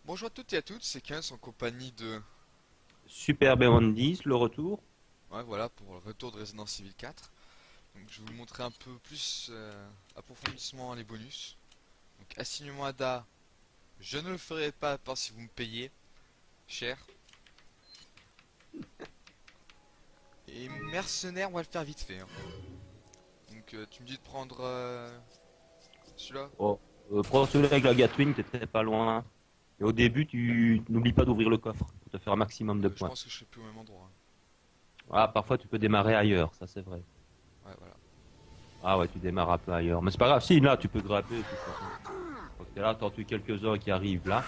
Bonjour à toutes et à tous, c'est 15 en compagnie de... Super B10, le retour. Ouais, voilà, pour le retour de Resident Evil 4. Donc je vais vous montrer un peu plus approfondissement les bonus. Donc assignement ADA, je ne le ferai pas à part si vous me payez cher. Et mercenaire, on va le faire vite fait, hein. Donc tu me dis de prendre celui-là. Oh, prends celui avec la Gatwing, t'es très pas loin. Et au début, tu n'oublies pas d'ouvrir le coffre pour te faire un maximum de Je points. pense que je serai plus au même endroit, Ah, parfois tu peux démarrer ailleurs, ça c'est vrai. hein. Ouais, voilà. Ah ouais, tu démarres un peu ailleurs. Mais c'est pas grave, si là tu peux grimper de toute façon. Donc t'es là, t'en tues quelques-uns qui arrivent là.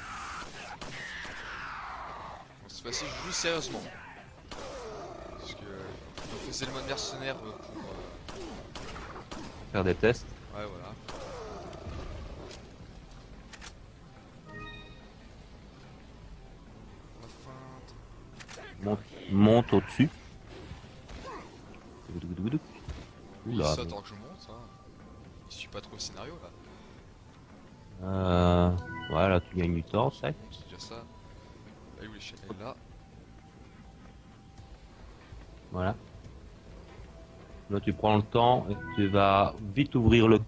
Bon, cette fois-ci, je joue sérieusement. Parce que je faisais le mode mercenaire pour... Faire des tests. Ouais, voilà. La feinte. Monte au-dessus. Oui, Oula, ça, mais... tant que je monte, hein. Il suit pas trop le scénario, là. Euh... Voilà, tu gagnes du temps, Ça tac. monte, c'est déjà ça. Elle est où l'échelle? Elle est là. Voilà. Là, tu prends le temps et tu vas vite ouvrir le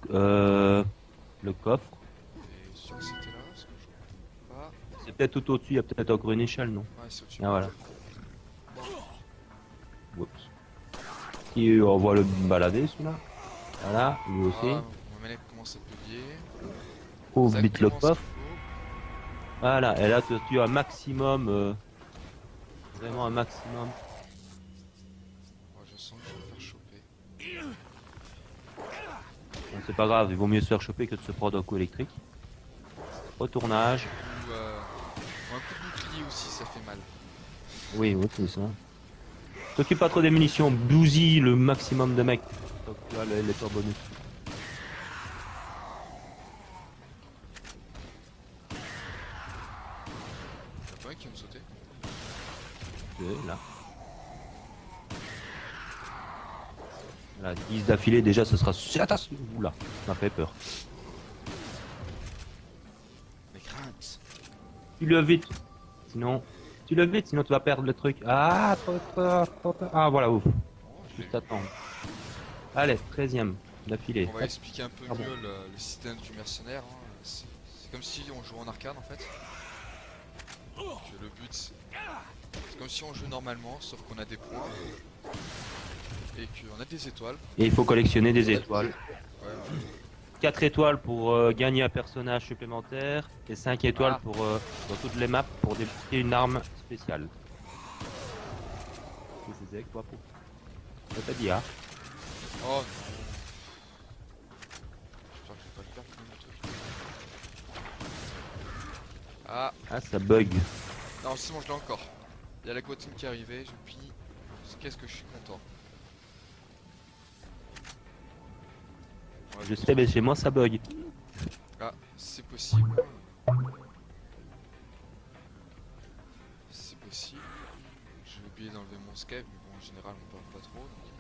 coffre. T'es sûr que c'était là? Parce que je comprends pas. C'est peut-être tout au-dessus, il y a peut-être encore une échelle, non? Ouais, c'est au-dessus. Ah voilà. Oups. Qui on voit le balader celui-là. Voilà, lui aussi. Ah, mon manette commence à bugger. Ouvre vite le Exactement ce qu'il coffre. faut. Voilà, et là tu as un maximum, vraiment un maximum. Ouais, je sens que je vais me faire choper. Bon, c'est pas grave, il vaut mieux se faire choper que de se prendre un coup électrique. Retournage. Ou un coup de bouclier aussi, ça fait mal. Oui, oui, c'est ça. T'occupes pas trop des munitions, bousille le maximum de mecs. Donc tu as les tours bonus. Y'a pas un qui va me sauter. Ok, là. Voilà, 10 d'affilée, déjà, ce sera... Attention. Oula, ça m'a fait peur. Mes craintes. Tu le vite. Sinon, tu le vite, sinon tu vas perdre le truc. Ah, trop, trop, trop, trop. Ah, voilà, ouf. Oh, je l'ai Juste eu. attendre. Allez, 13e Donc d'affilée. on va Hop, expliquer un peu ah bon. mieux le système du mercenaire, hein. C'est comme si on jouait en arcade en fait. Que le but, c'est comme si on jouait normalement, sauf qu'on a des points et qu'on a des étoiles. Et il faut collectionner des étoiles. Ouais, voilà. 4 étoiles pour gagner un personnage supplémentaire et 5 étoiles Ah, pour dans toutes les maps pour débloquer une arme spéciale. Qu'est-ce que c'est quoi pour ça t'a dit ah. oh non. J'espère que je vais pas le perdre quand même le truc. Ah, Ah, ça bug. non, c'est bon, je l'ai encore. Il y a la guillotine qui est arrivée, je pille. Qu'est-ce que je suis content. Ouais, Je je pense sais, que mais c'est... chez moi ça bug. Ah, c'est possible. C'est possible. J'ai oublié d'enlever mon Skype, mais bon, en général, on parle pas trop. Donc...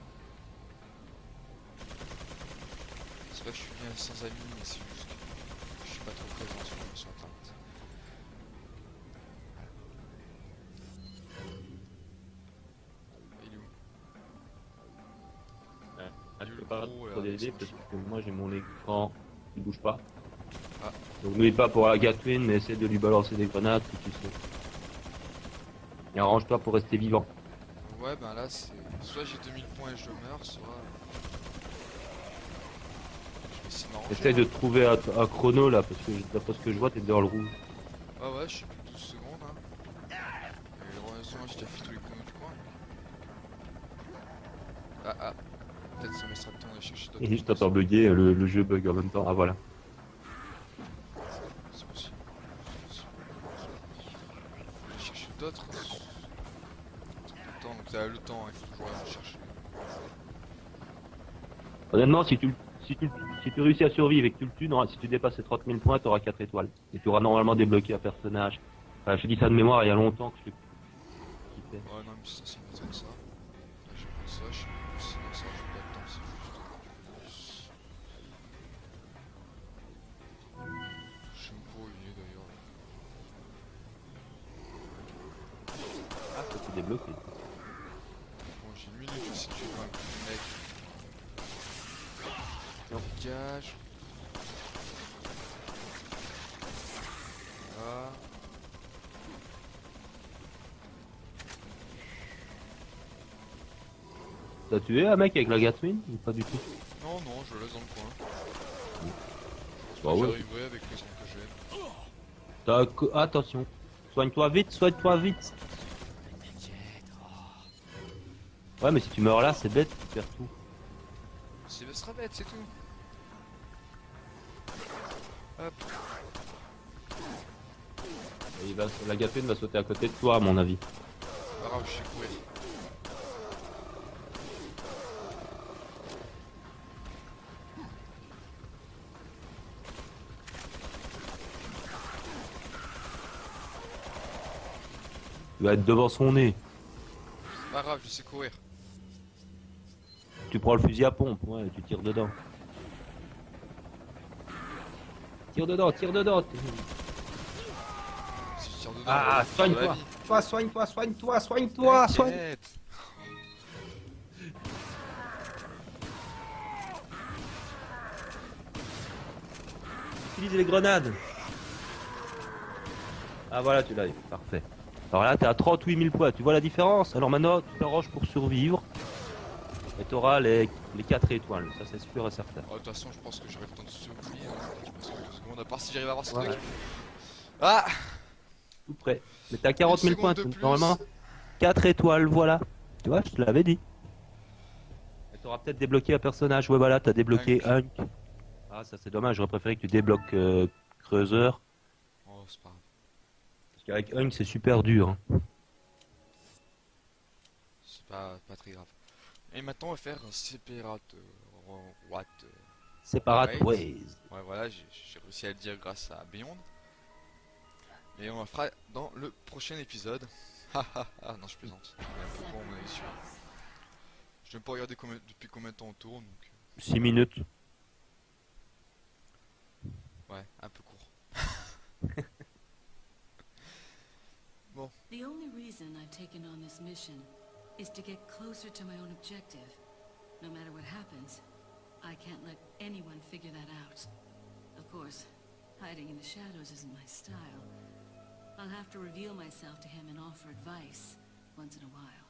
C'est pas que je suis bien sans amis, mais c'est juste que je suis pas trop présent sur Internet. Il est où? Ah, Il est je où peux le pas gros là, trop avec t'aider son parce machin? que moi j'ai mon écran qui bouge pas. Ah, Donc n'oublie pas pour la Gatwin, mais essaie de lui balancer des grenades si tu sais. Et arrange-toi pour rester vivant. ouais, ben là, c'est... Soit j'ai 2000 points et je meurs, soit... Je vais essayer de m'arranger, Essaye de hein. trouver un chrono là, parce que d'après ce que je vois, t'es dans le rouge. Ah ouais, je suis plus de 12 secondes, hein. Et heureusement, j'ai déjà fait tous les chronos du coin. Ah, ah. Peut-être ça me laissera le temps d'aller chercher d'autres Et je chronos. t'entends bugger, le jeu bug en même temps. Ah voilà. C'est possible. C'est possible. Faut aller chercher d'autres. Temps, donc t'as le temps, hein, il faut toujours aller en chercher. Honnêtement, si tu réussis à survivre et que tu le tues, non, si tu dépasses les 30 000 points, tu auras 4 étoiles. Et tu auras normalement débloqué un personnage. Enfin, je dis ça de mémoire, il y a longtemps que je l'ai kiffé. Ouais, non, mais ça m'étonne ça. Là, j'ai pas ça, je sais plus si dans ça, j'ai pas le temps, c'est juste. Je sais même pas où il est d'ailleurs. débloquer. Bon, j'ai une minute aussi, tu vois, un coup de mec. Blocage. Voilà. T'as tué un mec avec la Gatwin ou pas du tout? Non, non, je le laisse dans le coin. Bah ouais. J'arriverai avec les sons que j'ai. Attention. Soigne-toi vite, soigne-toi vite. T'inquiète. Ouais, mais si tu meurs là, c'est bête, tu perds tout. Ce sera bête, c'est tout. Hop. La Gatwin va sauter à côté de toi, à mon avis. Pas grave, je sais courir. Tu vas être devant son nez. Pas grave, je sais courir. Tu prends le fusil à pompe, ouais, tu tires dedans. Tire dedans, tire dedans. Si je tire dedans, Ah, je vais perdre la soigne-toi. vie. Soigne-toi, soigne-toi, soigne-toi, soigne. T'inquiète. Utilise les grenades. Ah voilà, tu l'as eu, parfait. Alors là, t'es à 38 000 points, tu vois la différence? Alors maintenant, tu t'arranges pour survivre. Et t'auras les 4 étoiles, ça c'est sûr et certain. Oh, de toute façon, je pense que j'aurai le temps de survivre. Je pense que 2 secondes, à part si j'arrive à avoir ce Ouais. truc. Ah! Tout prêt. Mais t'as 40 000 Une points, seconde de plus. normalement. 4 étoiles, voilà. Tu vois, je te l'avais dit. Et t'auras peut-être débloqué un personnage. Ouais, voilà, t'as débloqué Hunk. Ah, ça c'est dommage, j'aurais préféré que tu débloques Creuseur. Oh, c'est pas grave. Parce qu'avec Hunk, c'est super dur. Hein. C'est pas très grave. Et maintenant, on va faire un séparate. What? Separate Right. Ways. Ouais, voilà, j'ai réussi à le dire grâce à Beyond. Et on le fera dans le prochain épisode. Ah non, je plaisante. Il est un peu con, mon avis, celui-là. Je n'ai pas regardé depuis combien de temps on tourne, donc 6 minutes. ouais, un peu court. The only reason I've taken on this mission is to get closer to my own objective. No matter what happens, I can't let anyone figure that out. Of course, hiding in the shadows isn't my style. I'll have to reveal myself to him and offer advice once in a while.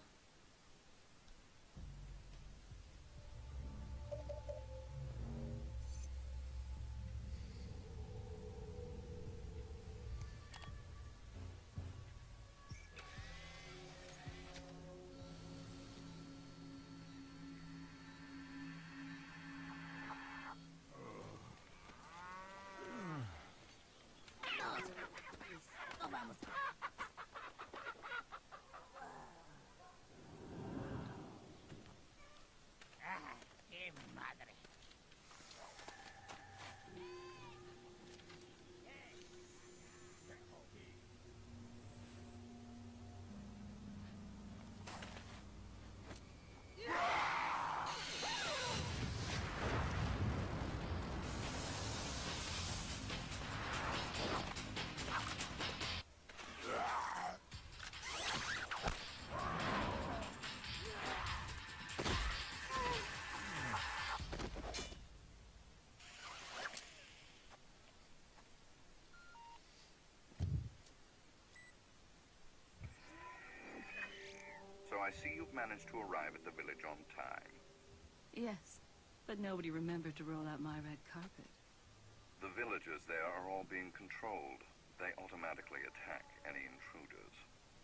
So I see you've managed to arrive at the village on time. Yes, but nobody remembered to roll out my red carpet. The villagers there are all being controlled. They automatically attack any intruders.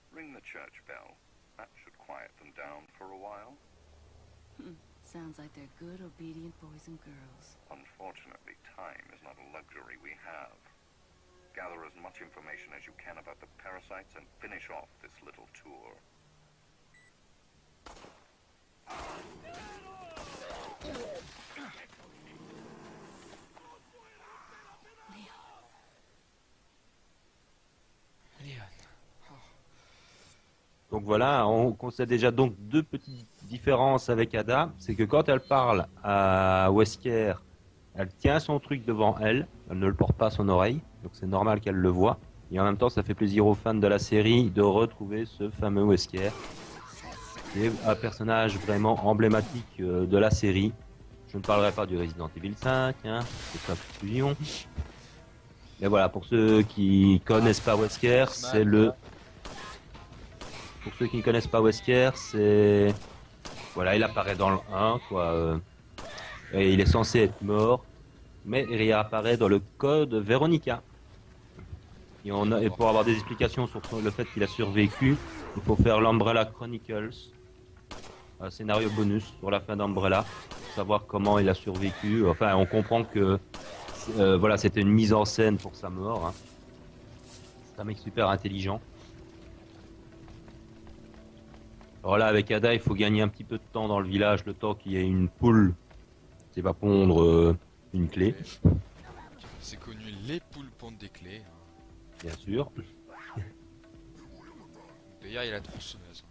Ring the church bell. That should quiet them down for a while. Sounds like they're good, obedient boys and girls. Unfortunately, time is not a luxury we have. Gather as much information as you can about the parasites and finish off this little tour. Donc voilà, on constate déjà donc deux petites différences avec Ada. C'est que quand elle parle à Wesker, elle tient son truc devant elle. Elle ne le porte pas à son oreille. Donc c'est normal qu'elle le voit. Et en même temps, ça fait plaisir aux fans de la série de retrouver ce fameux Wesker, qui est un personnage vraiment emblématique de la série. Je ne parlerai pas du Resident Evil 5, hein, c'est pas fusion. Mais voilà, pour ceux qui connaissent pas Wesker, c'est le... Pour ceux qui ne connaissent pas Wesker, c'est... Voilà, il apparaît dans le 1, quoi. Et il est censé être mort, mais il réapparaît dans le code Veronica. Et pour avoir des explications sur le fait qu'il a survécu, il faut faire l'Umbrella Chronicles, un scénario bonus sur la fin d'Umbrella, pour savoir comment il a survécu. Enfin, on comprend que voilà, c'était une mise en scène pour sa mort. Hein. C'est un mec super intelligent. Alors là, avec Ada, il faut gagner un petit peu de temps dans le village, le temps qu'il y ait une poule qui va pondre une clé. C'est connu, les poules pondent des clés. Hein. Bien sûr. D'ailleurs, il y a la tronçonneuse.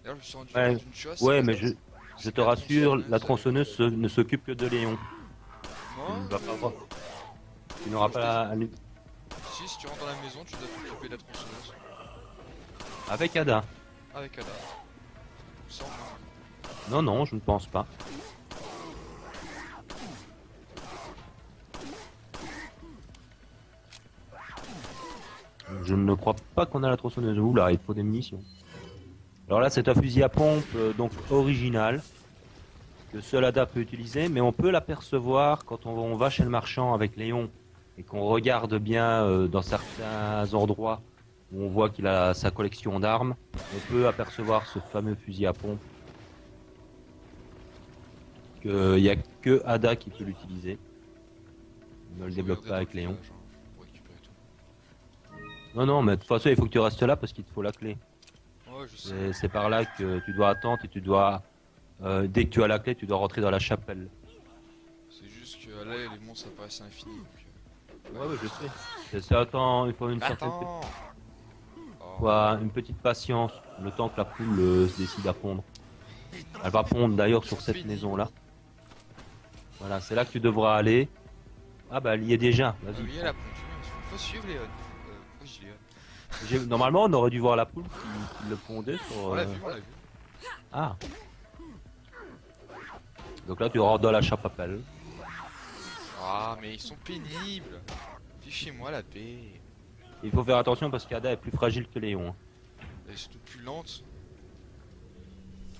D'ailleurs, je me suis rendu Ouais, compte d'une chose. ouais, c'est mais que je te rassure, la tronçonneuse ne s'occupe que de Léon. Moi, Tu ne vas pas voir. Tu n'auras pas la... si tu rentres dans la maison, tu dois t'occuper de la tronçonneuse. Avec Ada. Avec Ada. Sans moi. Non, non, je ne pense pas. Je ne crois pas qu'on a la tronçonneuse. Oula, il faut des munitions. Alors là, c'est un fusil à pompe donc original que seul Ada peut utiliser, mais on peut l'apercevoir quand on va chez le marchand avec Léon et qu'on regarde bien dans certains endroits où on voit qu'il a sa collection d'armes. On peut apercevoir ce fameux fusil à pompe. Il n'y a que Ada qui peut l'utiliser. Il ne le débloque pas avec Léon. Non, non, mais de toute façon, il faut que tu restes là parce qu'il te faut la clé. Ouais, je sais. C'est par là que tu dois attendre et tu dois... dès que tu as la clé, tu dois rentrer dans la chapelle. C'est juste que là, les monstres apparaissent à l'infini. Ouais, ouais, je sais. C'est attends, il faut une certaine Attends. une petite patience, le temps que la poule se décide à pondre. Elle va pondre d'ailleurs sur cette maison-là. Voilà, c'est là que tu devras aller. Ah bah, elle y est déjà, Ah oui, vas-y. elle a pondu. Faut suivre Léon. Pourquoi je dis Léon? Normalement, on aurait dû voir la poule qui le pondait sur... On l'a vu, on l'a vu. Ah. Donc là, tu rentres dans la chapelle. Ah, mais ils sont pénibles. Fichez-moi la paix. Il faut faire attention parce qu'Ada est plus fragile que Léon. Hein. Elle est surtout plus lente.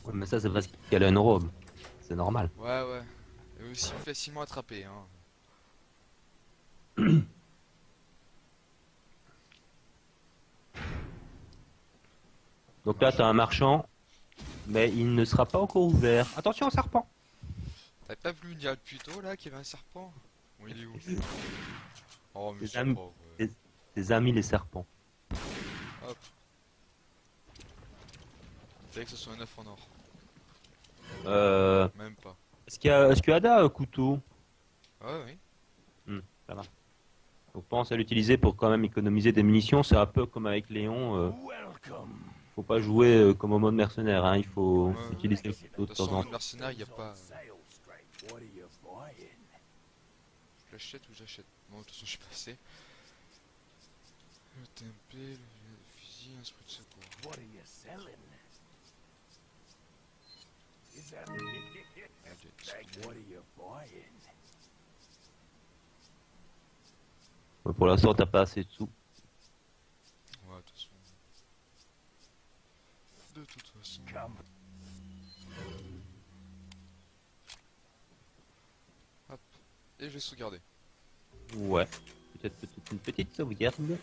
Ouais, mais ça, c'est parce qu'elle a une robe. C'est normal. Ouais, ouais. Et aussi facilement attrapée, hein. Donc là, t'as un marchand, mais il ne sera pas encore ouvert. Attention au serpent! T'avais pas voulu me dire plus tôt là qu'il y avait un serpent? Bon, il est où? Oh, mais Des c'est amis. pas vrai. Tes amis les serpents. Hop. Fallait que ce soit un œuf en or. Même pas. Est-ce que Ada a un couteau? Ouais, oui. Ça va. Donc pense à l'utiliser pour quand même économiser des munitions. C'est un peu comme avec Léon. Faut pas jouer comme au mode mercenaire. Hein. Il faut Ouais. utiliser le De couteau de toute temps façon, en en temps. mercenaire, il n'y a pas. Je l'achète ou j'achète? Bon, de toute façon, je suis passé. Le TMP, le fusil, un esprit de secours. What are you selling? Is that what are you buying? Ouais, pour l'instant, t'as pas assez de sous. Ouais, de toute façon. De toute façon. Come. Hop. Et je vais sauvegarder. Ouais. Peut-être une petite sauvegarde. Donc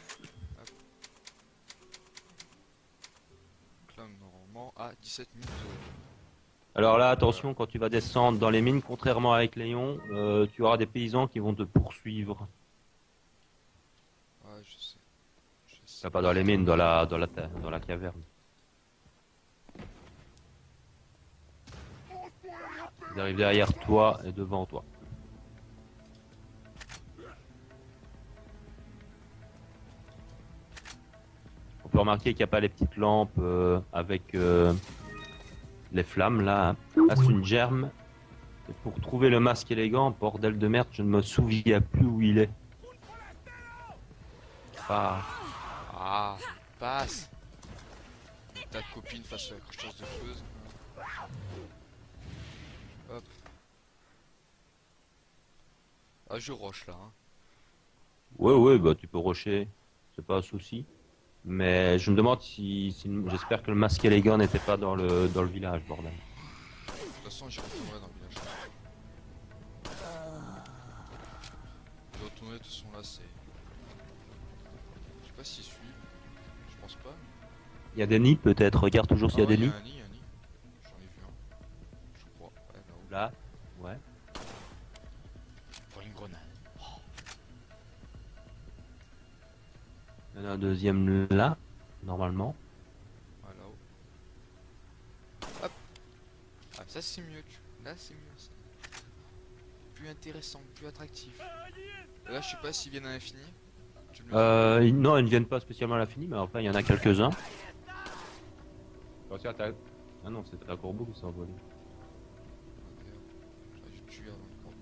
là, normalement, à 17 minutes. Alors là, attention, quand tu vas descendre dans les mines, contrairement avec Léon, tu auras des paysans qui vont te poursuivre. Ouais, je sais. Je sais. Pas dans les mines, dans la caverne. Ils arrivent derrière toi et devant toi. On peut remarquer qu'il n'y a pas les petites lampes avec les flammes là. Hein. Là, c'est une germe. Et pour trouver le masque élégant, bordel de merde, je ne me souviens plus où il est. Ah. passe. Ta copine face à la crocheuse de creuse. Hop. Ah, je roche là. Hein. Ouais, ouais, bah tu peux rusher, c'est pas un souci. Mais je me demande j'espère que le masque élégant n'était pas dans le village, bordel. De toute façon, j'y retournerai dans le village. Je retournerai, de toute façon là, c'est. Je sais pas s'ils suivent. Je pense pas. Il y a des nids peut-être, regarde toujours s'il y a des Il y nids. a un nid, un nid. J'en ai vu un. Je crois. Ouais, là-haut. Là, ouais. Pour une grenade. Il y en a un deuxième là, normalement. Ouais, là-haut. Hop. Ah, ça c'est mieux. Là, c'est mieux. Ça. Plus intéressant, plus attractif. Là, je sais pas s'ils viennent à l'infini. Tu me le dis. Non, ils ne viennent pas spécialement à l'infini, mais enfin, il y en a quelques-uns. Ah non, c'était un corbeau qui s'est envolé. J'aurais dû tuer avant le corps.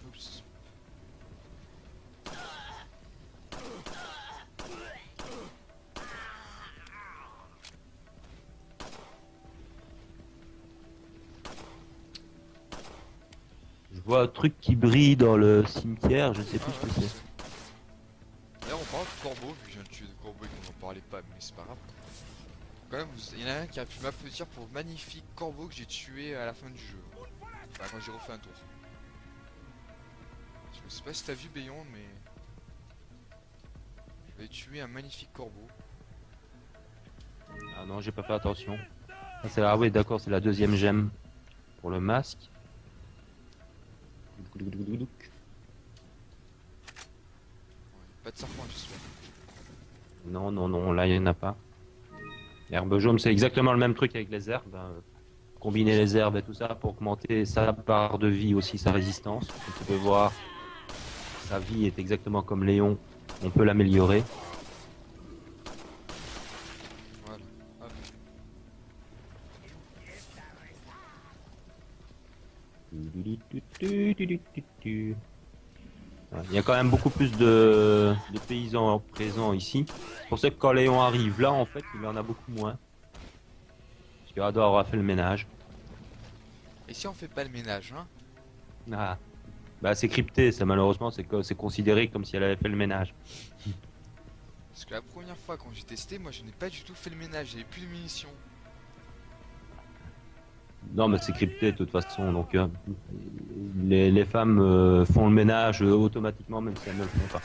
Oups. Je vois un truc qui brille dans le cimetière, je sais plus ce que c'est. D'ailleurs, on parle de corbeau, vu que je viens de tuer de corbeau et qu'on n'en parlait pas, mais c'est pas grave. Quand même, il y en a un qui a pu m'applaudir pour le magnifique corbeau que j'ai tué à la fin du jeu. Enfin, quand j'ai refait un tour. Je sais pas si t'as vu Bayon, mais. J'avais tué un magnifique corbeau. Ah non, j'ai pas fait attention. Ah oui, d'accord, c'est la deuxième gemme pour le masque. Ouais, pas de serpent, j'espère. Non, non, non, là il y en a pas. Herbe jaune, c'est exactement le même truc avec les herbes. Hein. Combiner les herbes et tout ça pour augmenter sa barre de vie, aussi sa résistance. Comme tu peux voir, sa vie est exactement comme Léon. On peut l'améliorer. Voilà. Hop. Il y a quand même beaucoup plus de paysans présents ici. C'est pour ça que quand Léon arrive là, en fait, il en a beaucoup moins. Parce qu'Ada aura fait le ménage. Et si on fait pas le ménage, hein? Ah. Bah c'est crypté, ça malheureusement c'est considéré comme si elle avait fait le ménage. Parce que la première fois quand j'ai testé, moi je n'ai pas du tout fait le ménage, j'avais plus de munitions. Non mais c'est crypté de toute façon, donc les femmes font le ménage automatiquement même si elles ne le font pas.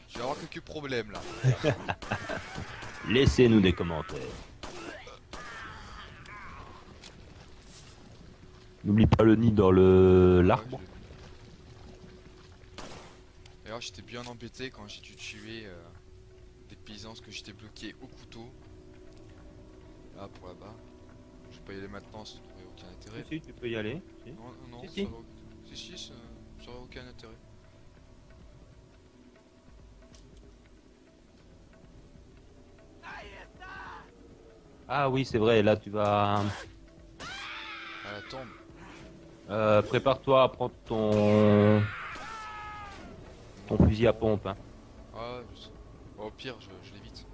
Je vais avoir quelques problèmes là. Laissez-nous des commentaires. N'oublie pas le nid dans l'arbre. Ouais, d'ailleurs j'étais bien embêté quand j'ai dû tuer des paysans parce que j'étais bloqué au couteau. Là pour là-bas. Je vais pas y aller maintenant, ça n'aurait aucun intérêt. Si, tu peux y aller. Si. Non, non, Si, si. ça aurait... ça aurait aucun intérêt. Ah oui c'est vrai, là tu vas... À la tombe. Prépare-toi à prendre ton fusil à pompe. Hein. Ah ouais, je sais. Bon, au pire, je l'évite.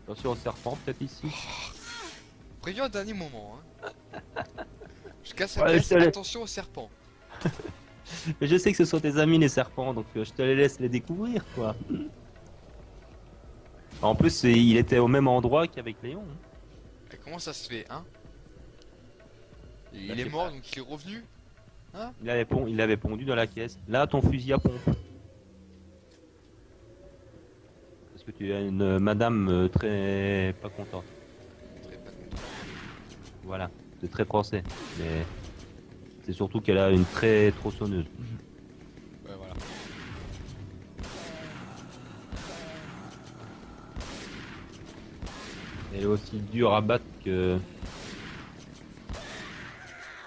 Attention au serpent peut-être ici. Préviens au dernier moment, hein. Je casse Ouais, la je te laisse. attention au serpent. Mais je sais que ce sont tes amis les serpents, donc je te les laisse les découvrir quoi. En plus il était au même endroit qu'avec Léon. Hein. Et comment ça se fait, hein? Et Bah, il je est sais mort pas. donc il est revenu? Il avait pondu dans la caisse. Là ton fusil à pompe. Parce que tu es une madame très pas contente. Très pas content. Voilà, c'est très français. Mais c'est surtout qu'elle a une très tronçonneuse. Ouais, voilà. Elle est aussi dure à battre que...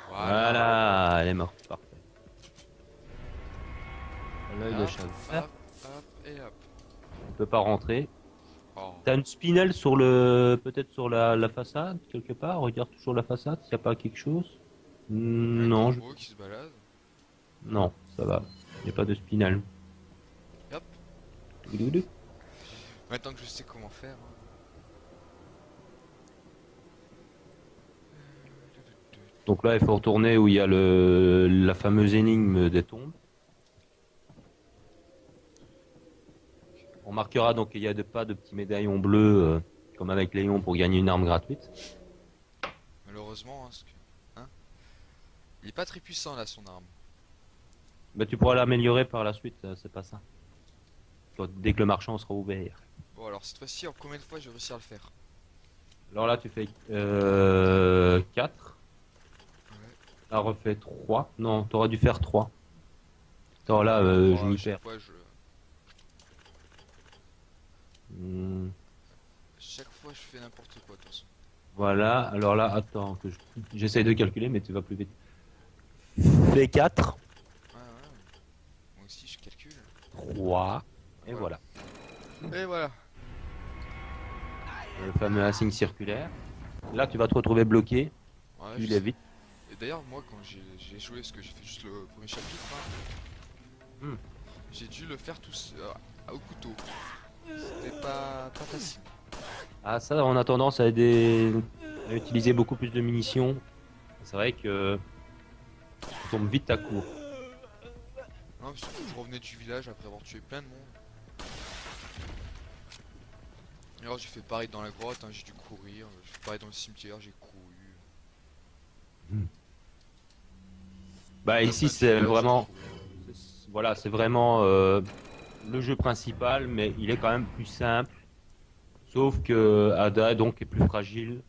Voilà, elle est morte, parfait. L'œil de Hop, chat. hop, hop, et hop. On peut pas rentrer. Oh. T'as une spinelle sur le, peut-être sur la façade quelque part. Regarde toujours la façade s'il n'y a pas quelque chose. Un Non, corbeau qui se balade. non, ça va. Il n'y a pas de spinelle. Hop. Maintenant que je sais comment faire. Hein. Donc là, il faut retourner où il y a la fameuse énigme des tombes. On marquera donc qu'il n'y a pas de petits médaillons bleus comme avec Léon pour gagner une arme gratuite. Malheureusement, hein, parce que, hein, il est pas très puissant là son arme. Mais tu pourras l'améliorer par la suite, c'est pas ça. Dès que le marchand sera ouvert. Bon alors cette fois-ci, en combien de fois je vais réussir à le faire? Alors là, tu fais 4. Ouais. Là, refais 3. Non, t'aurais dû faire 3. Attends, là, je m'y perds. Hmm, Chaque fois je fais n'importe quoi de toute façon. Voilà, alors là, attends, j'essaye de calculer, mais tu vas plus vite. Fais 4, Ouais, ouais. Moi aussi je calcule. 3, et voilà. Et voilà. Le fameux insigne circulaire. Là, tu vas te retrouver bloqué. Ouais, Tu je l'es sais. vite. Et d'ailleurs moi quand j'ai joué, parce que j'ai fait juste le premier chapitre, hein, Hmm. j'ai dû le faire tous au couteau. C'était pas facile. Ah, ça, on a tendance à utiliser beaucoup plus de munitions. C'est vrai que tu tombes vite à court. Non, parce que je revenais du village après avoir tué plein de monde. Et alors j'ai fait pareil dans la grotte, hein, j'ai dû courir. J'ai fait pareil dans le cimetière, j'ai couru. Bah, Dans ici, plein de c'est villages, vraiment, j'ai couru. voilà, c'est vraiment le jeu principal, mais il est quand même plus simple. Sauf que Ada, donc, est plus fragile.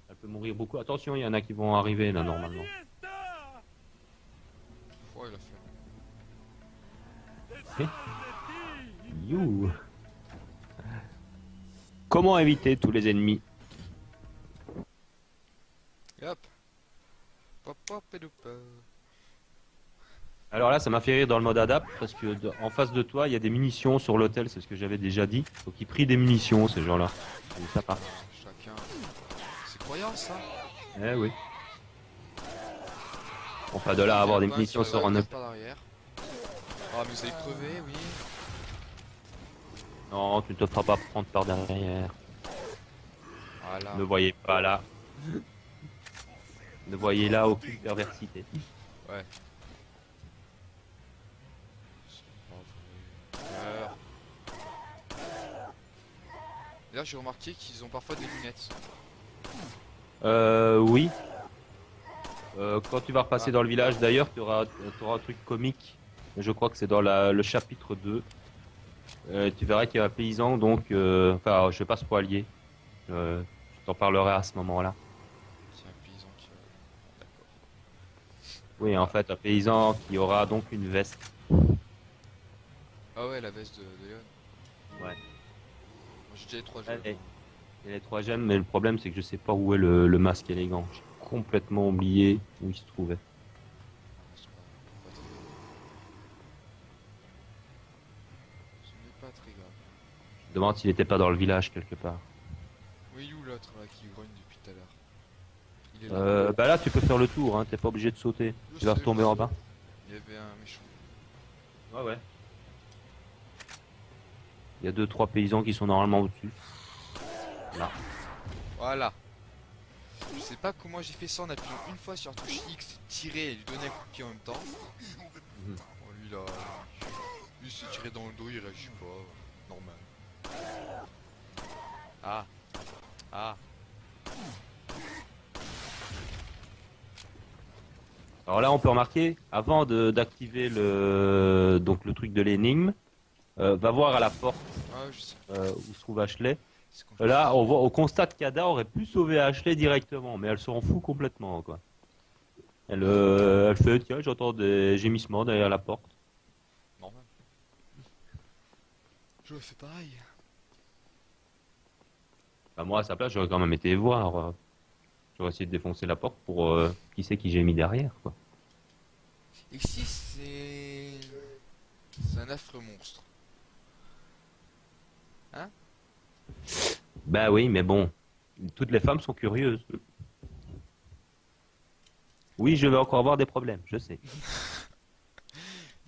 Elle peut mourir beaucoup. Attention, il y en a qui vont arriver là, normalement. Ouais, il a fait. You. Comment éviter tous les ennemis? Et hop. Pop, pop, et doupe. Alors là, ça m'a fait rire dans le mode adapt parce que en face de toi, il y a des munitions sur l'hôtel, c'est ce que j'avais déjà dit. Donc ils prient des munitions, ces gens-là. C'est sympa. Chacun. C'est croyant ça. Eh oui. Enfin, de là à avoir des munitions sur un hôtel. Par l'arrière. Ah, mais vous allez crever, oui. Non, tu ne te feras pas prendre par derrière. Voilà. Ne voyez pas là. Ne voyez là aucune perversité. Ouais. C'est pas vrai. Peur. D'ailleurs, j'ai remarqué qu'ils ont parfois des lunettes. Oui. Quand tu vas repasser dans le village, d'ailleurs, tu auras un truc comique. Je crois que c'est dans le chapitre 2. Tu verras qu'il y a un paysan, donc... enfin, je vais pas spoiler. Je t'en parlerai à ce moment-là. C'est un paysan qui. D'accord. Oui, en fait, un paysan qui aura donc une veste. Ah ouais, la veste de Leon. Ouais. Moi, j'ai déjà les 3 jeux. Allez. Il y a les 3 gemmes, mais le problème, c'est que je sais pas où est le masque élégant. J'ai complètement oublié où il se trouvait. Ce n'est pas très grave. Je me demande s'il était pas dans le village quelque part. Oui, où l'autre là qui grogne depuis tout à l'heure? Il est là. Bah là, tu peux faire le tour, hein. T'es pas obligé de sauter. Je Tu vas sais, retomber je en sais. bas. Il y avait un méchant. Ouais, ouais. Il y a 2-3 paysans qui sont normalement au-dessus. Là. Voilà. Je sais pas comment j'ai fait ça en appuyant une fois sur la touche X, tirer et lui donner un coup de pied en même temps. Mhm. Oh, lui là. Lui s'est tiré dans le dos, il réagit pas. Normal. Ah. Ah. Alors là, on peut remarquer, avant d'activer donc le truc de l'énigme, va voir à la porte Ah, je sais. où se trouve Ashley. C'est quand je- Là, on constate qu'Ada aurait pu sauver Ashley directement, mais elle s'en fout complètement, quoi. Elle fait, tiens, j'entends des gémissements derrière la porte. Normal. J'aurais fait pareil. Bah, moi, à sa place, j'aurais quand même été voir. J'aurais essayé de défoncer la porte pour qui c'est qui j'ai mis derrière, quoi. Et si c'est. C'est un affreux monstre. Hein? Bah oui, mais bon, toutes les femmes sont curieuses. Oui, je vais encore avoir des problèmes, je sais.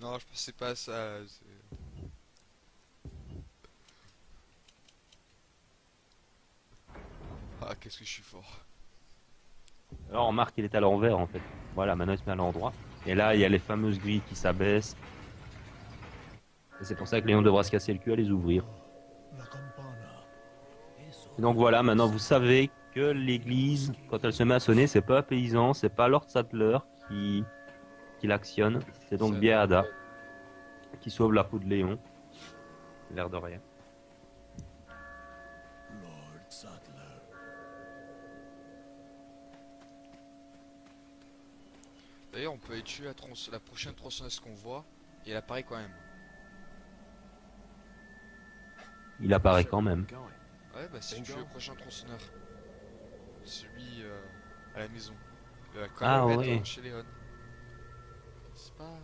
Non, je pensais pas à ça. Ah, qu'est-ce que je suis fort. Alors, remarque, il est à l'envers en fait. Voilà, maintenant il se met à l'endroit. Et là, il y a les fameuses grilles qui s'abaissent. Et c'est pour ça que Léon devra se casser le cul à les ouvrir. Et donc voilà, maintenant vous savez que l'église, quand elle se met à sonner, c'est pas un paysan, c'est pas Lord Sattler qui l'actionne, c'est donc C'est bien Ada qui sauve la peau de Léon. L'air de rien. D'ailleurs, on peut aller tuer la prochaine tronçonneuse qu'on voit, et elle apparaît quand même. Il apparaît quand même. Ouais, bah c'est le prochain tronçonneur. Celui à la maison. Quand Ah même oui. être chez Léon. C'est pas...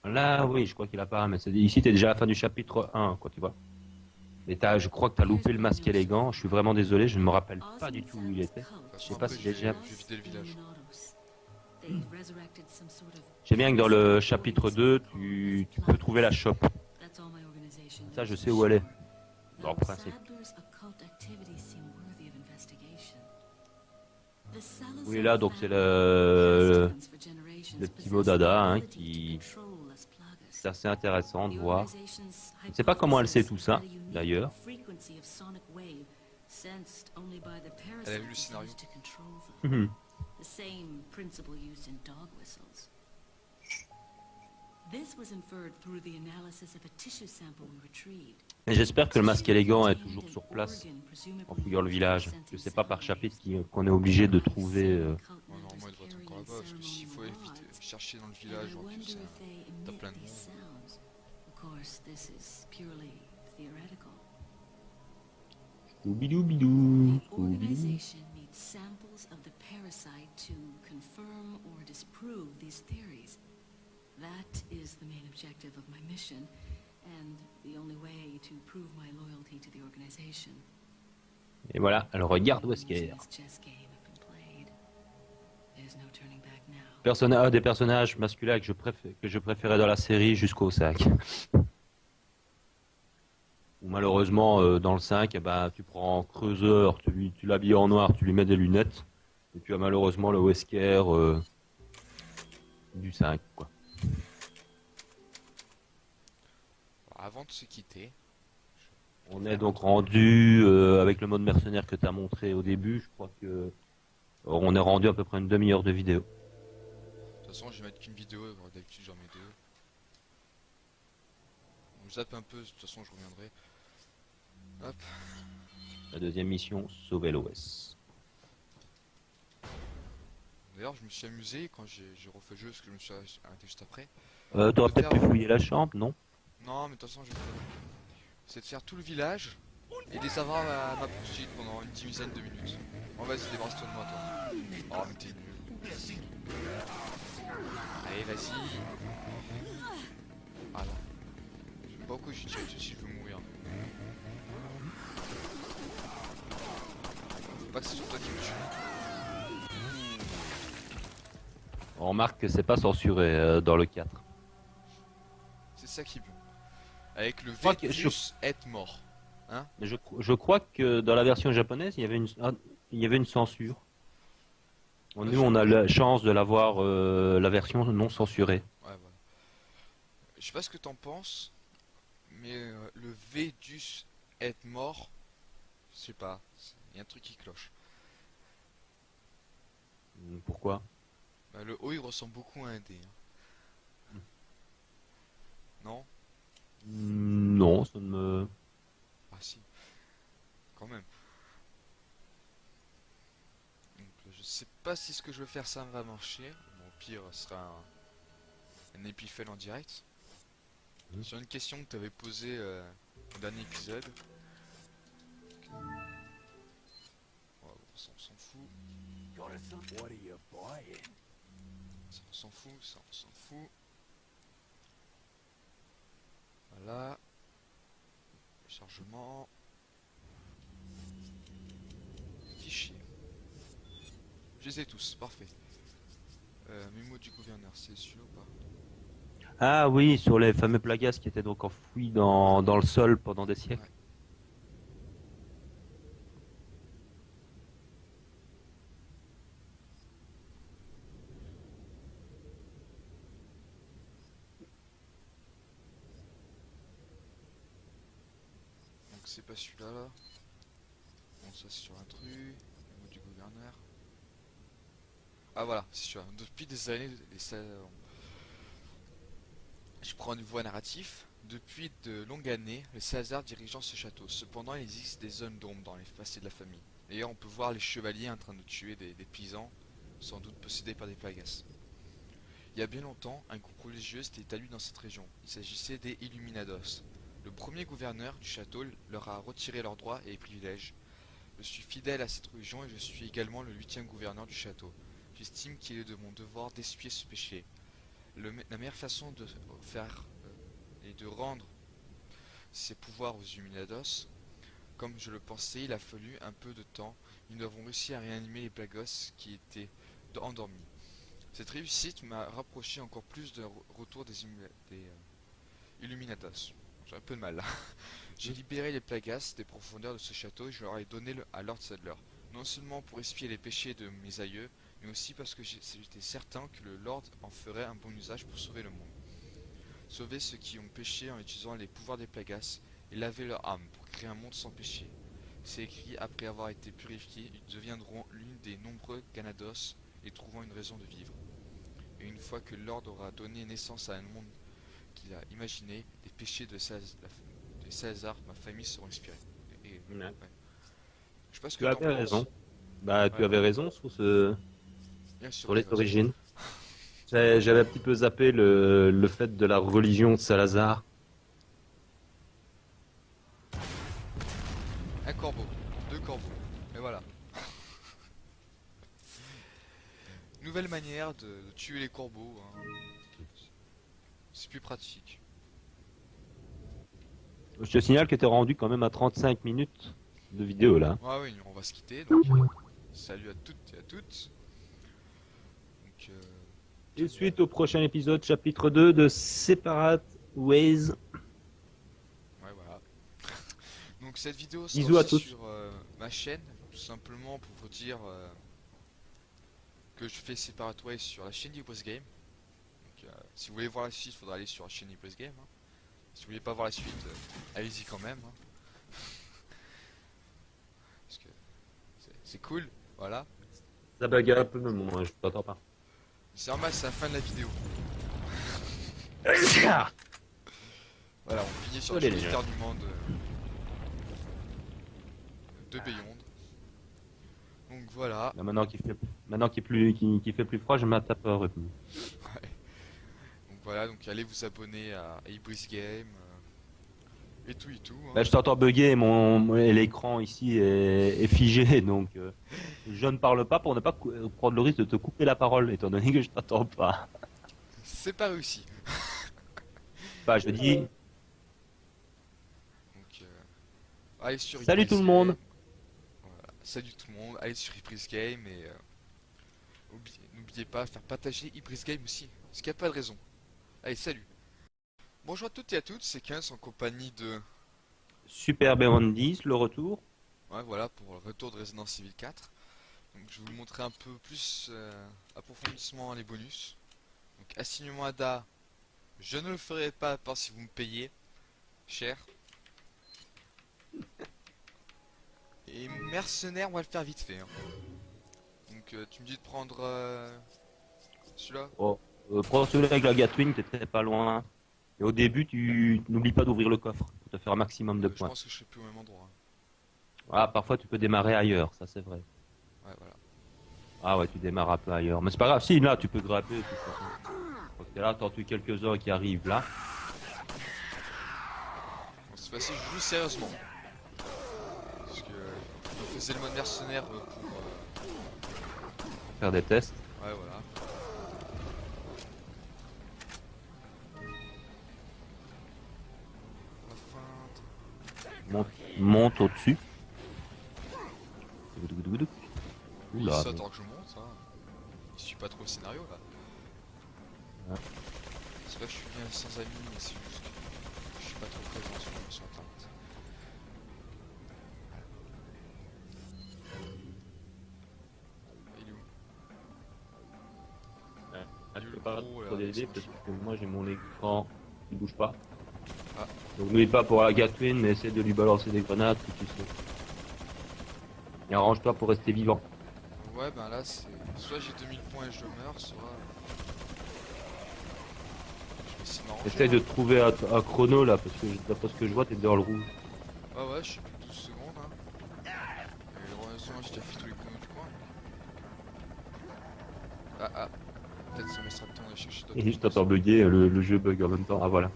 Là, oui, je crois qu'il apparaît, mais ici t'es déjà à la fin du chapitre 1, quoi, tu vois. Et je crois que t'as loupé le masque élégant, je suis vraiment désolé, je ne me rappelle pas du tout où il était. De toute Je sais façon, pas après, si je j'ai déjà... vais vider le village. J'aime bien que dans le chapitre 2, tu peux trouver la shop. Ça, je sais où elle est. Dans le principe. Oui, là, donc c'est le petit mot d'Ada, hein, qui... C'est assez intéressant de voir. Je ne sais pas comment elle sait tout ça, d'ailleurs. Elle a vu le scénario. Mhm. The same principle used in dog whistles. This was inferred through the analysis of a tissue sample we retrieved. Et j'espère que le masque élégant est toujours sur place en fouillant le village. Je sais pas par chapitre qu'on est obligé de trouver... Oh, normalement, il devrait être encore là-bas, parce que s'il faut éviter, chercher dans le village, ou tout ça, t'as plein de monde. Of course, this is purely theoretical. Scooby-Doo-bidou, The Scooby-Doo. organization needs samples of the parasite to confirm or disprove these theories. That is the main objective of my mission, and the only way to prove my loyalty to the organization. Et voilà, elle regarde Wesker. This chess game have been played. There's no turning back now. Un des personnages masculins que je préférais dans la série jusqu'au 5. Ou malheureusement, dans le 5, eh ben, tu prends Creuseur, tu l'habilles en noir, tu lui mets des lunettes, et tu as malheureusement le Wesker du 5, quoi. Avant de se quitter, On est donc rendu, avec le mode mercenaire que tu as montré au début, je crois que on est rendu à peu près une demi-heure de vidéo. de toute façon, je vais mettre qu'une vidéo, d'habitude j'en mets deux. On zappe un peu, de toute façon je reviendrai. Hop. La deuxième mission, sauver l'OS. D'ailleurs, je me suis amusé quand j'ai refait le jeu, parce que je me suis arrêté juste après. T'aurais peut-être pu fouiller la chambre, non? Non, mais de toute façon, c'est de faire tout le village et de les avoir à ma poursuite pendant une dizaine de minutes. Bon, vas-y, débarrasse-toi de moi, toi. Oh, mais t'es nul. Allez, vas-y. Voilà. Je sais pas pourquoi j'ai tiré dessus si je veux mourir. Faut pas que ce soit toi qui me tue. On remarque que c'est pas censuré dans le 4. C'est ça qui est bon. Avec le crois que Vétus est mort. Mais je crois que dans la version japonaise, il y avait une censure. Nous, on a la chance de l'avoir la version non censurée. Ouais, voilà. Je sais pas ce que t'en penses, mais le Vétus est mort. Je sais pas. Il y a un truc qui cloche. Pourquoi? Bah, le O il ressemble beaucoup à un D. Non? Non, ça ne me... Ah si. Quand même. Donc, je sais pas si ce que je veux faire ça va marcher. Bon, au pire, ce sera un épifel en direct. Sur une question que tu avais posée au dernier épisode. Oh, ça on s'en fout. Ça on s'en fout, ça on s'en fout. Voilà. Chargement. Fichier. Je les ai tous, parfait. Mémo du gouverneur, c'est sûr ou pas? Ah oui, sur les fameux plagas qui étaient donc enfouis dans le sol pendant des siècles. c'est pas celui-là là. Bon, ça c'est sur un truc. Le mot du gouverneur. Ah voilà, c'est celui-là. Depuis des années, je prends une voie narrative. Depuis de longues années, les Salazar dirigeant ce château. Cependant, il existe des zones d'ombre dans les passés de la famille. D'ailleurs, on peut voir les chevaliers en train de tuer des paysans, sans doute possédés par des plagas. Il y a bien longtemps, un groupe religieux s'était établi dans cette région. Il s'agissait des Illuminados. Le premier gouverneur du château leur a retiré leurs droits et privilèges. Je suis fidèle à cette religion et je suis également le 8e gouverneur du château. J'estime qu'il est de mon devoir d'essuyer ce péché. La meilleure façon de faire est de rendre ses pouvoirs aux Illuminados. Comme je le pensais, il a fallu un peu de temps. Nous avons réussi à réanimer les Plagos qui étaient endormis. Cette réussite m'a rapproché encore plus d'un retour des Illuminados. J'ai un peu de mal là. J'ai libéré les Plagas des profondeurs de ce château et je leur ai donné à Lord Sadler. Non seulement pour expier les péchés de mes aïeux, mais aussi parce que j'étais certain que le Lord en ferait un bon usage pour sauver le monde. Sauver ceux qui ont péché en utilisant les pouvoirs des Plagas et laver leur âme pour créer un monde sans péché. C'est écrit, après avoir été purifiés, ils deviendront l'une des nombreux Ganados et trouveront une raison de vivre. Et une fois que Lord aura donné naissance à un monde qu'il a imaginé, les péchés de Salazar, ma famille seront expirés. Ouais. Ouais. Je sais pas ce que Tu t'en avais penses. raison. Bah, tu Ouais. avais raison sur Bien sûr, sur les t'as raison. origines. J'avais un petit peu zappé le fait de la religion de Salazar. Un corbeau, deux corbeaux, et voilà. Nouvelle manière de tuer les corbeaux, hein. C'est plus pratique. Je te signale que tu es rendu quand même à 35 minutes de vidéo là. Ah oui, on va se quitter, donc salut à toutes et à toutes. Donc, Et suite au prochain épisode, chapitre 2 de Separate Ways. ouais, voilà. Donc cette vidéo sera Bisous à aussi tous. sur ma chaîne, tout simplement pour vous dire que je fais Separate Ways sur la chaîne d'Ibris Game. Donc, si vous voulez voir la suite, il faudra aller sur la chaîne d'Ibris Game, hein. Si vous voulez pas voir la suite, allez-y quand même, hein. Parce que c'est cool, voilà. Ça bagarre un peu, mais bon, je t'entends pas. C'est normal, c'est la fin de la vidéo. Voilà, on finit sur Oh, le les mystère du monde de Beyond. Donc voilà. Là, maintenant qu'il fait plus froid, je m'attape à rythme. Ouais. Donc voilà, donc allez vous abonner à Ibris Game et tout, hein. Là, je t'entends bugger, l'écran ici est figé, donc je ne parle pas pour ne pas prendre le risque de te couper la parole, étant donné que je t'entends pas. C'est pas réussi. Bah, je dis Donc allez sur salut Ibris tout le Game. monde. Voilà. Salut tout le monde, allez sur Ibris Game et n'oubliez pas de faire partager Ibris Game aussi, parce qu'il n'y a pas de raison. Allez, salut. Bonjour à toutes et à toutes, c'est 15 en compagnie de... Super Beyond 10, le retour. Ouais, voilà, pour le retour de Resident Evil 4. Donc je vais vous montrer un peu plus approfondissement les bonus. Donc assignement ADA, je ne le ferai pas à part si vous me payez cher. Et mercenaire, on va le faire vite fait, hein. Donc tu me dis de prendre celui-là. Oh, prends celui avec la Gatwing, t'étais pas loin. Et au début, tu n'oublie pas d'ouvrir le coffre pour te faire un maximum de Je points. pense que je serai plus au même endroit, hein. Ah, parfois tu peux démarrer ailleurs, ça c'est vrai. Ouais, voilà. Ah ouais, tu démarres un peu ailleurs. Mais c'est pas grave, si là tu peux grimper de toute façon. Donc t'es là, t'en tues quelques-uns qui arrivent là. Bon, cette fois-ci, je joue sérieusement. Parce que je faisais le mode mercenaire pour... Faire des tests. Ouais, voilà. La feinte. Monte au-dessus. Il Oula, saute alors que je monte, hein. Il suit pas trop le scénario là. Ouais. C'est pas que je suis bien sans amis, mais c'est juste que je suis pas trop présent sur internet. Il est où? Ah, Il est tu le peux pas gros, là, trop avec d'aider son parce chien. que moi j'ai mon écran qui bouge pas. Ah. Donc n'oublie pas pour la Gatwin, mais essaie de lui balancer des grenades si tu sais. Et arrange-toi pour rester vivant. Ouais, ben là, c'est. Soit j'ai 2000 points et je meurs, soit. Je vais essayer de m'arranger. Essaye de trouver un chrono là, parce que d'après ce que je vois, t'es dans le rouge. Ah ouais, je suis plus de 12 secondes. Hein. Et heureusement, j'ai déjà fait tous les chronos du coin. Ah. Peut-être ça me laissera le temps d'aller chercher d'autres. Et je t'entends bugger, le jeu bug en même temps. Ah voilà.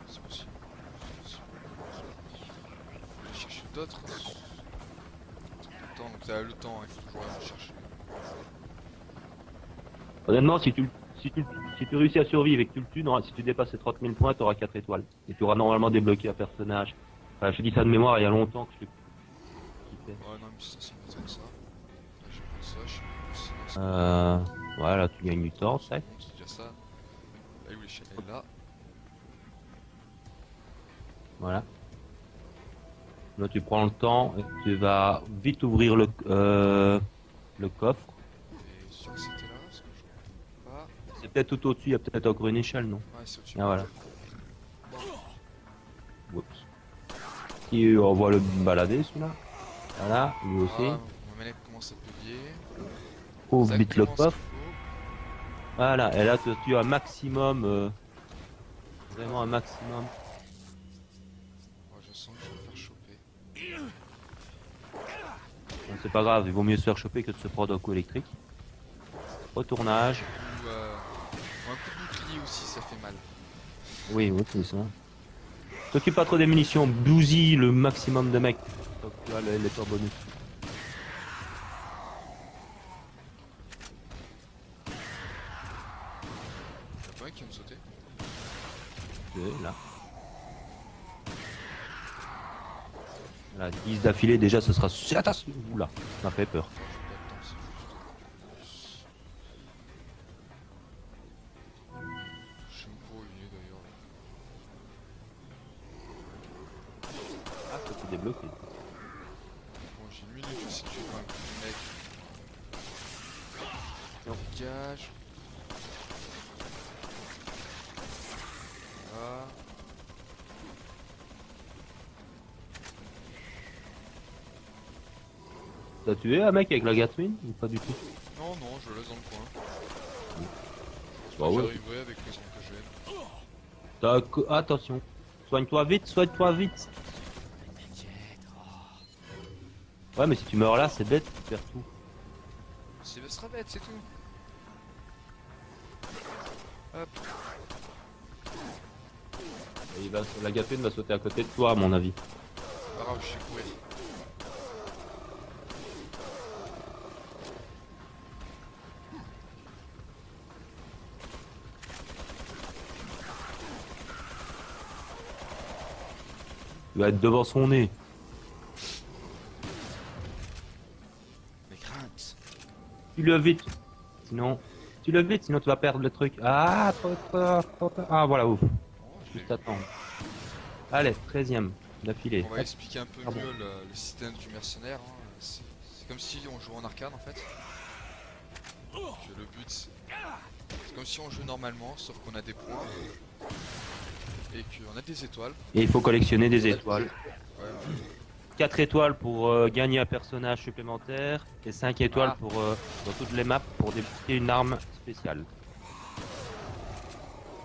C'est possible. Je vais aller chercher d'autres. Temps, donc ça a le temps, il faut toujours aller chercher. Honnêtement, si tu réussis à survivre et que tu le tues, si tu dépasses les 30 000 points, tu auras 4 étoiles. Et tu auras normalement débloqué un personnage. Enfin, je te dis ça de mémoire, il y a longtemps que je l'ai quitté. Ouais, non, mais ça m'étonne ça. Là, je prends ça, je sais pas si c'est ça. Voilà, tu gagnes du temps, ça. C'est déjà ça. Elle est où l'échelle? Elle est là. Voilà. Là, tu prends le temps et tu vas vite ouvrir le coffre. Et sûr que c'était là, parce que je comprends pas. C'est peut-être tout au-dessus, il y a peut-être encore une échelle, non? Ouais, c'est au-dessus. Ah voilà. Oups. Qui on voit le balader celui-là. Voilà, lui aussi. Ah, mon manette commence à payer. Ouvre vite le Exactement ce coffre. qu'il faut. Voilà, et là tu as un maximum. Vraiment un maximum. Oh, je sens que je vais me faire choper. Bon, c'est pas grave, il vaut mieux se faire choper que de se prendre un coup électrique. Retournage. Ou un coup de bouclier aussi, ça fait mal. Oui, c'est ça. T'occupe pas trop des munitions, bousille le maximum de mecs. Donc tu as les tours bonus. Y'a pas un qui vient me sauter. Ok, là. Là, 10 d'affilée déjà, ce sera... Attention. Oula, ça m'a fait peur. Oh, j'ai pas le temps, c'est juste. Je sais même pas où il est d'ailleurs. Ah, ça s'est débloqué. Bon, j'ai une minute, je sais que je vais pas un coup de mec. Dégage. Voilà. T'as tué un mec avec la Gatwin ou pas du tout? Non, je le laisse dans le coin. Bah ouais. J'arriverai avec les armes que j'ai. Attention. Soigne-toi vite, soigne-toi vite. T'inquiète. Ouais, mais si tu meurs là, c'est bête, tu perds tout. C'est sera bête, c'est tout. Hop. Et la Gatwin va sauter à côté de toi, à mon avis. Pas grave, je sais courir. Tu vas être devant son nez. Mes craintes. Tu le vite. Sinon, tu le vite, sinon tu vas perdre le truc. Ah, trop tard. Ah, voilà, ouf. Oh, je l'ai Juste vu. attendre. Allez, 13ème d'affilée. On va expliquer un peu Ah bon. mieux le système du mercenaire. Hein. C'est comme si on jouait en arcade en fait. Que le but c'est comme si on jouait normalement, sauf qu'on a des points et qu'on a des étoiles. Et il faut collectionner des étoiles. Ouais, 4 étoiles pour gagner un personnage supplémentaire et 5 étoiles Ah. pour dans toutes les maps pour débloquer une arme spéciale.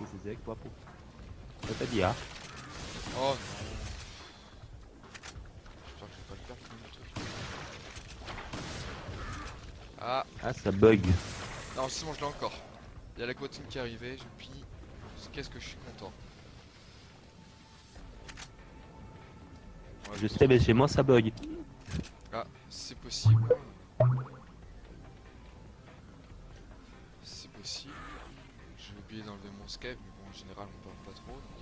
Qu'est-ce que c'est quoi pour ça t'a dit, hein? Oh non. J'espère que je vais pas le perdre quand même, le truc. Ah, Ah, ça bug. non, c'est bon, je l'ai encore. Il y a la Guatine qui est arrivée, je pille. Qu'est-ce que je suis content. Ouais, Je sais, mais chez moi ça bug. Ah, c'est possible. C'est possible. J'ai oublié d'enlever mon Skype, mais bon, en général, on parle pas trop. Donc...